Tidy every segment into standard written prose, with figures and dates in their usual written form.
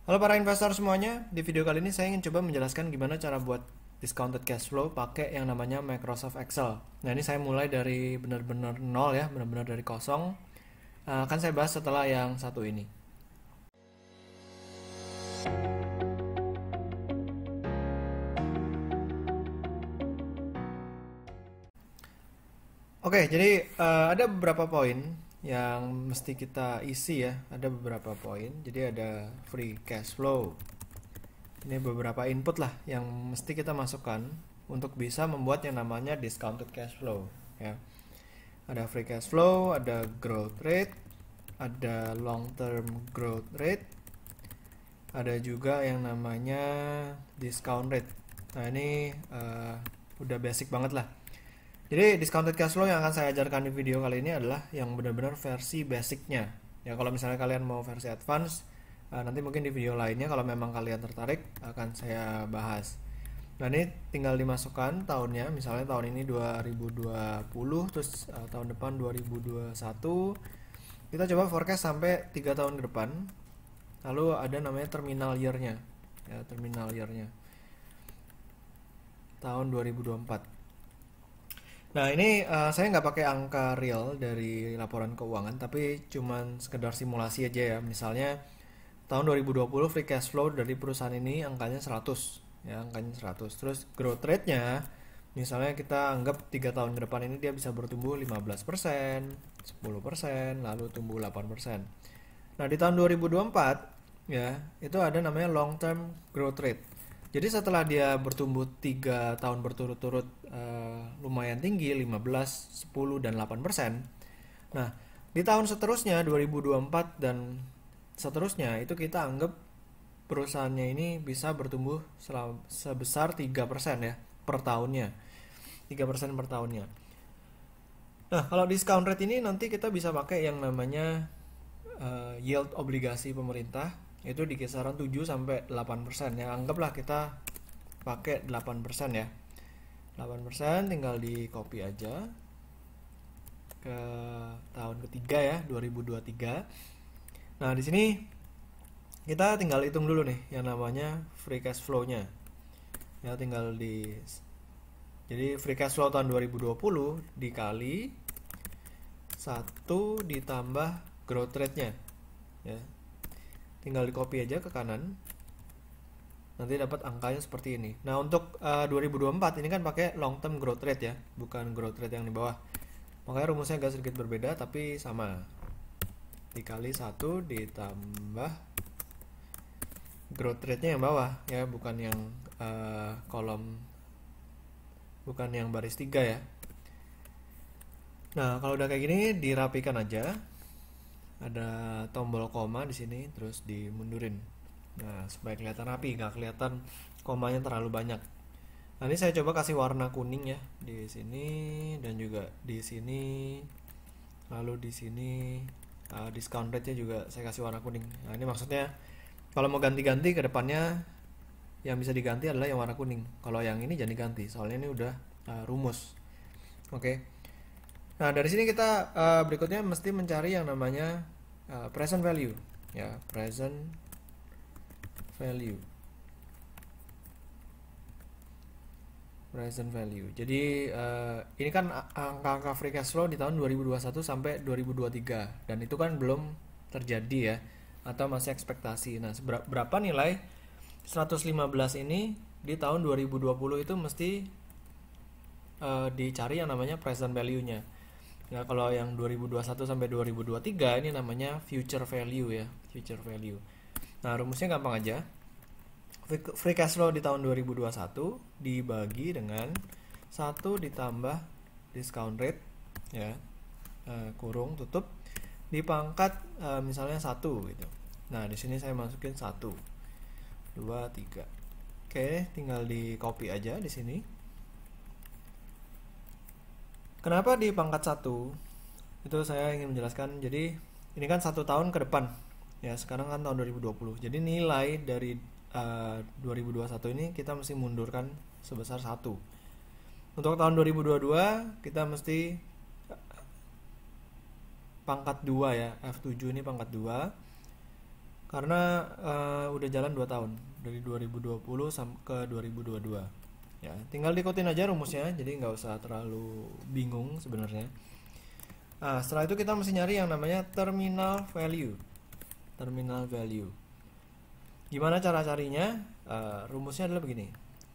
Halo para investor semuanya, di video kali ini saya ingin coba menjelaskan gimana cara buat discounted cash flow pakai yang namanya Microsoft Excel. Nah ini saya mulai dari benar-benar nol ya, benar-benar dari kosong. Akan saya bahas setelah yang satu ini. Oke, jadi ada beberapa poin yang mesti kita isi ya. Ada beberapa poin. Jadi ada free cash flow. Ini beberapa input lah yang mesti kita masukkan untuk bisa membuat yang namanya discounted cash flow ya. Ada free cash flow, ada growth rate, ada long term growth rate, ada juga yang namanya discount rate. Nah ini udah basic banget lah. Jadi discounted cash flow yang akan saya ajarkan di video kali ini adalah yang benar-benar versi basicnya. Ya kalau misalnya kalian mau versi advance, nanti mungkin di video lainnya kalau memang kalian tertarik akan saya bahas. Nah ini tinggal dimasukkan tahunnya, misalnya tahun ini 2020, terus tahun depan 2021. Kita coba forecast sampai 3 tahun ke depan. Lalu ada namanya terminal year-nya, ya terminal year-nya tahun 2024. Nah ini saya nggak pakai angka real dari laporan keuangan, tapi cuman sekedar simulasi aja ya. Misalnya tahun 2020 free cash flow dari perusahaan ini angkanya 100, ya angkanya 100. Terus growth rate-nya, misalnya kita anggap 3 tahun ke depan ini dia bisa bertumbuh 15%, 10%, lalu tumbuh 8%. Nah di tahun 2024 ya itu ada namanya long term growth rate. Jadi setelah dia bertumbuh 3 tahun berturut-turut lumayan tinggi 15, 10 dan 8%. Nah, di tahun seterusnya 2024 dan seterusnya itu kita anggap perusahaannya ini bisa bertumbuh sebesar 3% ya per tahunnya. 3% per tahunnya. Nah, kalau discount rate ini nanti kita bisa pakai yang namanya yield obligasi pemerintah itu di kisaran 7 sampai 8% ya. Anggaplah kita pakai 8% ya. 8% tinggal di copy aja ke tahun ketiga ya, 2023. Nah, di sini kita tinggal hitung dulu nih yang namanya free cash flow-nya. Ya, tinggal di jadi free cash flow tahun 2020 dikali 1 ditambah growth rate-nya. Ya. Tinggal di copy aja ke kanan. Nanti dapat angkanya seperti ini. Nah, untuk 2024 ini kan pakai long term growth rate ya, bukan growth rate yang di bawah. Makanya rumusnya agak sedikit berbeda tapi sama. Dikali 1 ditambah growth rate-nya yang bawah ya, bukan yang kolom, bukan yang baris 3 ya. Nah, kalau udah kayak gini dirapikan aja. Ada tombol koma di sini, terus dimundurin. Nah, supaya kelihatan rapi, nggak kelihatan komanya terlalu banyak. Nah, ini saya coba kasih warna kuning ya di sini dan juga di sini. Lalu di sini discount rate-nya juga saya kasih warna kuning. Nah, ini maksudnya kalau mau ganti-ganti ke depannya yang bisa diganti adalah yang warna kuning. Kalau yang ini jangan diganti, soalnya ini udah rumus. Oke. Nah, dari sini kita berikutnya mesti mencari yang namanya present value ya, present value. Present value. Jadi ini kan angka-angka free cash flow di tahun 2021 sampai 2023 dan itu kan belum terjadi ya atau masih ekspektasi. Nah, berapa nilai 115 ini di tahun 2020 itu mesti dicari yang namanya present value-nya. Nah, kalau yang 2021 sampai 2023 ini namanya future value ya, future value. Nah, rumusnya gampang aja. Free cash flow di tahun 2021 dibagi dengan 1 ditambah discount rate ya, kurung tutup dipangkat misalnya 1 gitu. Nah, di sini saya masukin 1 2 3. Oke, tinggal di copy aja di sini. Kenapa di pangkat 1? Itu saya ingin menjelaskan. Jadi ini kan 1 tahun ke depan. Ya, sekarang kan tahun 2020. Jadi nilai dari 2021 ini kita mesti mundurkan sebesar 1. Untuk tahun 2022 kita mesti pangkat 2 ya. F7 ini pangkat 2. karena udah jalan 2 tahun dari 2020 ke 2022 ya. Tinggal diikutin aja rumusnya, jadi nggak usah terlalu bingung sebenarnya. Setelah itu kita mesti nyari yang namanya terminal value. Terminal value. Gimana cara carinya? Rumusnya adalah begini.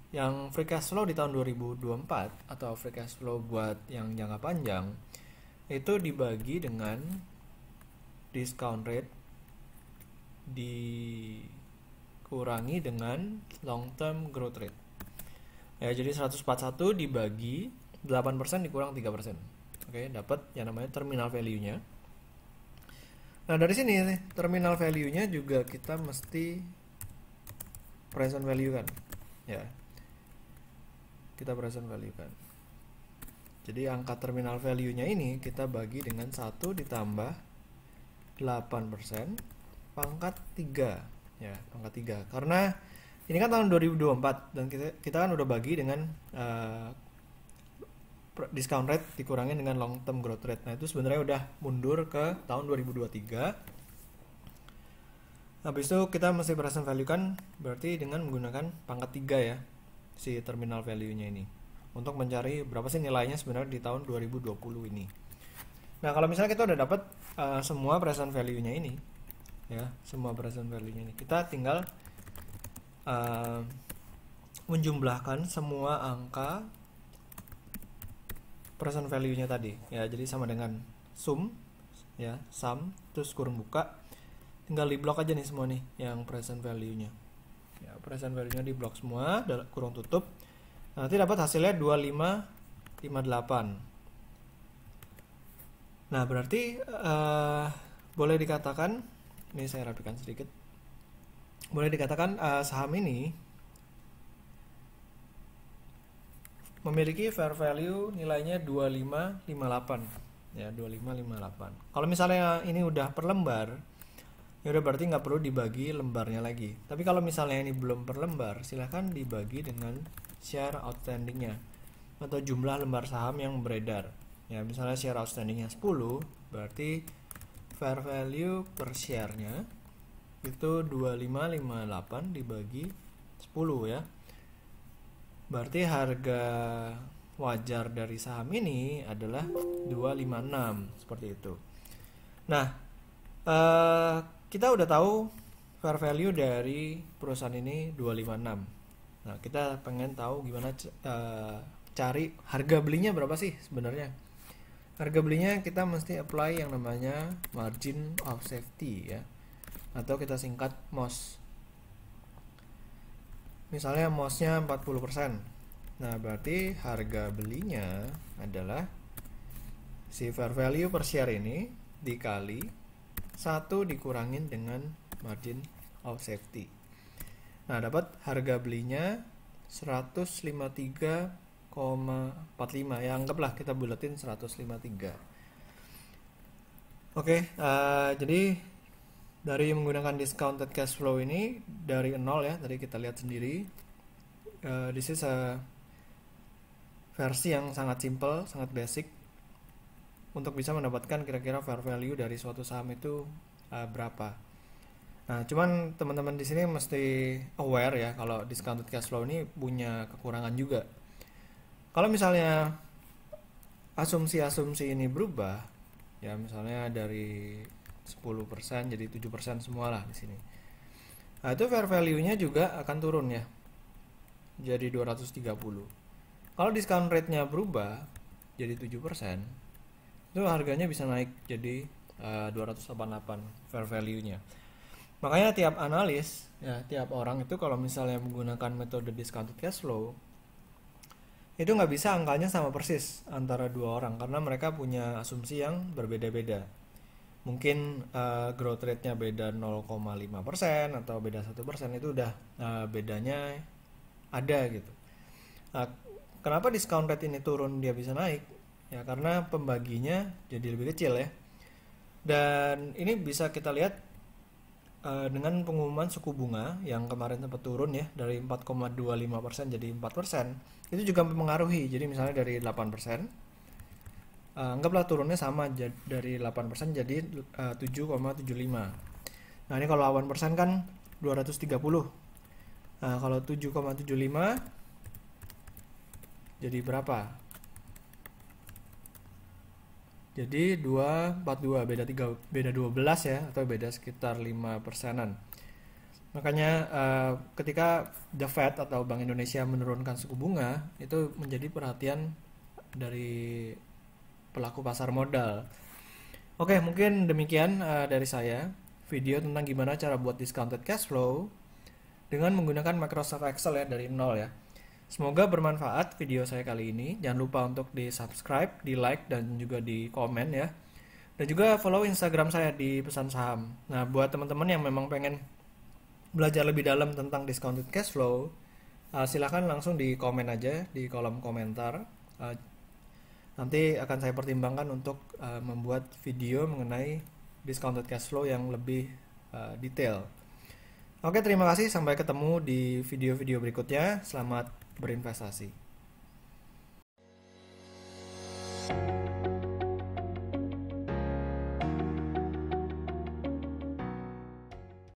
Yang free cash flow di tahun 2024 atau free cash flow buat yang jangka panjang itu dibagi dengan discount rate dikurangi dengan long term growth rate. Ya, jadi 141 dibagi 8% dikurang 3%. Oke, dapat yang namanya terminal value-nya. Nah, dari sini terminal value-nya juga kita mesti present value kan. Ya. Kita present value kan. Jadi angka terminal value-nya ini kita bagi dengan 1 ditambah 8% pangkat 3 ya, pangkat 3. Karena ini kan tahun 2024 dan kita kan udah bagi dengan discount rate dikurangin dengan long term growth rate. Nah, itu sebenarnya udah mundur ke tahun 2023. Habis itu kita mesti present value kan berarti dengan menggunakan pangkat 3 ya, si terminal value-nya ini, untuk mencari berapa sih nilainya sebenarnya di tahun 2020 ini. Nah, kalau misalnya kita udah dapat semua present value-nya ini ya, semua present value-nya ini, kita tinggal menjumlahkan semua angka present value-nya tadi ya. Jadi sama dengan sum ya, sum terus kurung buka, tinggal di blok aja nih semua nih yang present value-nya ya. Present value-nya di blok semua, kurung tutup. Nanti dapat hasilnya 2558. Nah, berarti boleh dikatakan, ini saya rapikan sedikit, boleh dikatakan saham ini memiliki fair value nilainya 2558 ya, 2558. Kalau misalnya ini udah per lembar, ya udah berarti nggak perlu dibagi lembarnya lagi. Tapi kalau misalnya ini belum per lembar, silahkan dibagi dengan share outstandingnya atau jumlah lembar saham yang beredar ya. Misalnya share outstandingnya 10, berarti fair value per share-nya itu 2558 dibagi 10 ya. Berarti harga wajar dari saham ini adalah 256 seperti itu. Nah, kita udah tahu fair value dari perusahaan ini 256. Nah, kita pengen tahu gimana cari harga belinya berapa sih sebenarnya. Harga belinya kita mesti apply yang namanya margin of safety ya, atau kita singkat MOS. Misalnya MOS-nya 40%. Nah, berarti harga belinya adalah si fair value per share ini dikali 1 dikurangin dengan margin of safety. Nah, dapat harga belinya 153,45 ya, anggaplah kita buletin 153. Oke, jadi dari menggunakan discounted cash flow ini dari 0 ya, tadi kita lihat sendiri, this is a versi yang sangat simple, sangat basic untuk bisa mendapatkan kira-kira fair value dari suatu saham itu berapa. Nah, cuman teman-teman di sini mesti aware ya kalau discounted cash flow ini punya kekurangan juga. Kalau misalnya asumsi-asumsi ini berubah, ya misalnya dari 10% jadi 7% semua lah di sini. Nah, itu fair value-nya juga akan turun ya. Jadi 230. Kalau discount rate-nya berubah jadi 7%, itu harganya bisa naik jadi 288 fair value-nya. Makanya tiap analis ya, tiap orang itu kalau misalnya menggunakan metode discounted cash flow, itu nggak bisa angkanya sama persis antara dua orang karena mereka punya asumsi yang berbeda-beda. Mungkin growth rate-nya beda 0,5% atau beda 1%, itu udah bedanya ada gitu. Kenapa discount rate ini turun dia bisa naik? Ya karena pembaginya jadi lebih kecil ya. Dan ini bisa kita lihat dengan pengumuman suku bunga yang kemarin sempat turun ya dari 4,25% jadi 4%. Itu juga mempengaruhi. Jadi misalnya dari 8%, anggaplah turunnya sama dari 8% jadi 7,75. Nah, ini kalau 8% kan 230. Nah, kalau 7,75 jadi berapa? Jadi 242, beda 12 ya, atau beda sekitar 5%-an. Makanya ketika The Fed atau Bank Indonesia menurunkan suku bunga, itu menjadi perhatian dari pelaku pasar modal. Oke, mungkin demikian dari saya video tentang gimana cara buat discounted cash flow dengan menggunakan Microsoft Excel ya dari nol ya. Semoga bermanfaat video saya kali ini. Jangan lupa untuk di subscribe, di like, dan juga di komen ya. Dan juga follow Instagram saya di Pesan Saham. Nah, buat teman-teman yang memang pengen belajar lebih dalam tentang discounted cash flow, silahkan langsung di komen aja di kolom komentar. Nanti akan saya pertimbangkan untuk membuat video mengenai discounted cash flow yang lebih detail. Oke, terima kasih. Sampai ketemu di video-video berikutnya. Selamat berinvestasi.